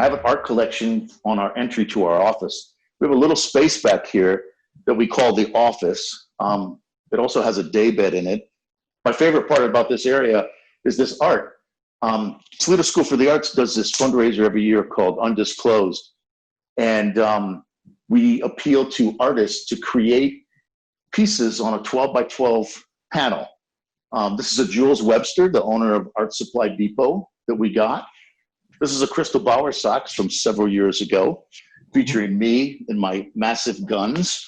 I have an art collection on our entry to our office. We have a little space back here that we call the office. It also has a day bed in it. My favorite part about this area is this art. Toledo School for the Arts does this fundraiser every year called Undisclosed. And we appeal to artists to create pieces on a 12 by 12 panel. This is a Jules Webster, the owner of Art Supply Depot, that we got. This is a Crystal Bauer socks from several years ago, featuring me and my massive guns.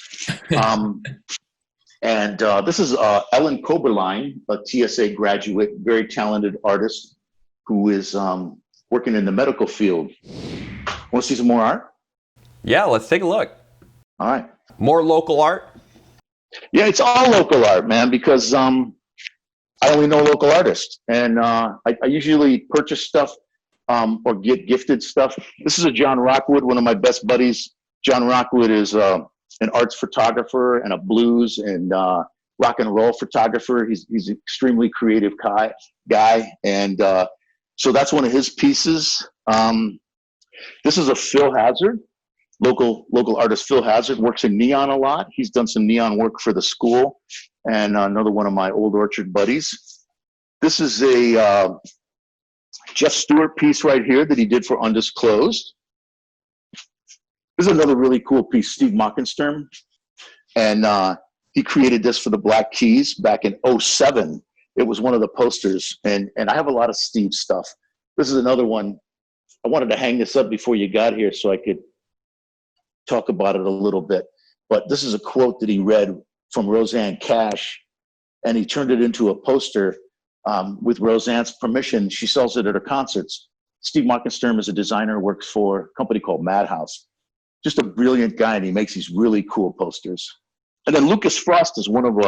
And this is Ellen Koberlein, a TSA graduate, very talented artist who is working in the medical field. Want to see some more art? Yeah, let's take a look. All right. More local art? Yeah, it's all local art, man, because I only know local artists. And I usually purchase stuff or get gifted stuff. This is a John Rockwood, one of my best buddies. John Rockwood is an arts photographer and a blues and rock and roll photographer. He's an extremely creative guy. And so that's one of his pieces. This is a Phil Hazard, local artist. Phil Hazard works in neon a lot. He's done some neon work for the school. And another one of my Old Orchard buddies. This is a Jeff Stewart piece right here that he did for Undisclosed. This is another really cool piece, Steve Mockenstern. And he created this for the Black Keys back in '07. It was one of the posters. And I have a lot of Steve stuff. This is another one. I wanted to hang this up before you got here so I could talk about it a little bit. But this is a quote that he read from Roseanne Cash, and he turned it into a poster with Roseanne's permission. She sells it at her concerts. Steve Mockenstern is a designer, works for a company called Madhouse. Just a brilliant guy, and he makes these really cool posters. And then Lucas Frost is one of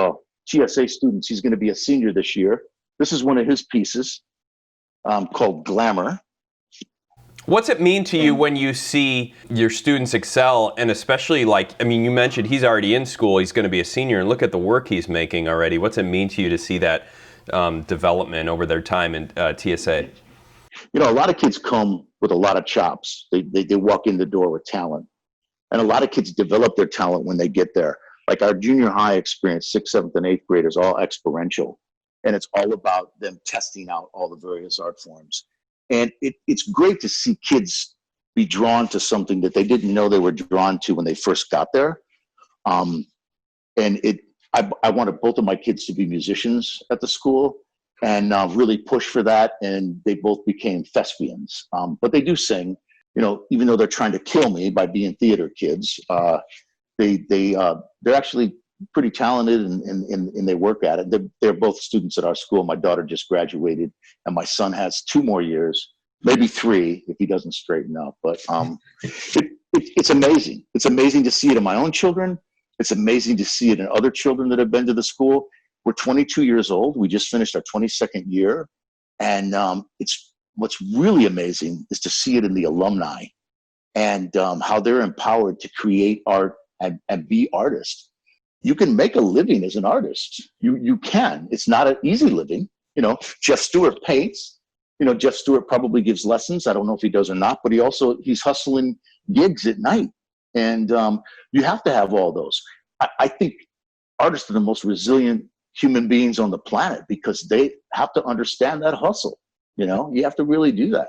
TSA students. He's going to be a senior this year. This is one of his pieces called Glamour. What's it mean to you when you see your students excel, and especially you mentioned he's already in school, he's going to be a senior, and look at the work he's making already. What's it mean to you to see that development over their time in TSA? You know, a lot of kids come with a lot of chops. They walk in the door with talent. And a lot of kids develop their talent when they get there. Like our junior high experience, 6th, 7th, and 8th graders, all experiential. And it's all about them testing out all the various art forms. And it's great to see kids be drawn to something that they didn't know they were drawn to when they first got there. I wanted both of my kids to be musicians at the school and really push for that. And they both became thespians. But they do sing, you know, even though they're trying to kill me by being theater kids. They're actually pretty talented and they work at it. They're both students at our school. My daughter just graduated, and my son has 2 more years, maybe 3 if he doesn't straighten up. But it's amazing. It's amazing to see it in my own children. It's amazing to see it in other children that have been to the school. We're 22 years old. We just finished our 22nd year. And what's really amazing is to see it in the alumni and how they're empowered to create art and be artists. You can make a living as an artist. You can. It's not an easy living. You know, Jeff Stewart paints. You know, Jeff Stewart probably gives lessons. I don't know if he does or not, but he's hustling gigs at night. And you have to have all those. I think artists are the most resilient human beings on the planet because they have to understand that hustle. You know, you have to really do that.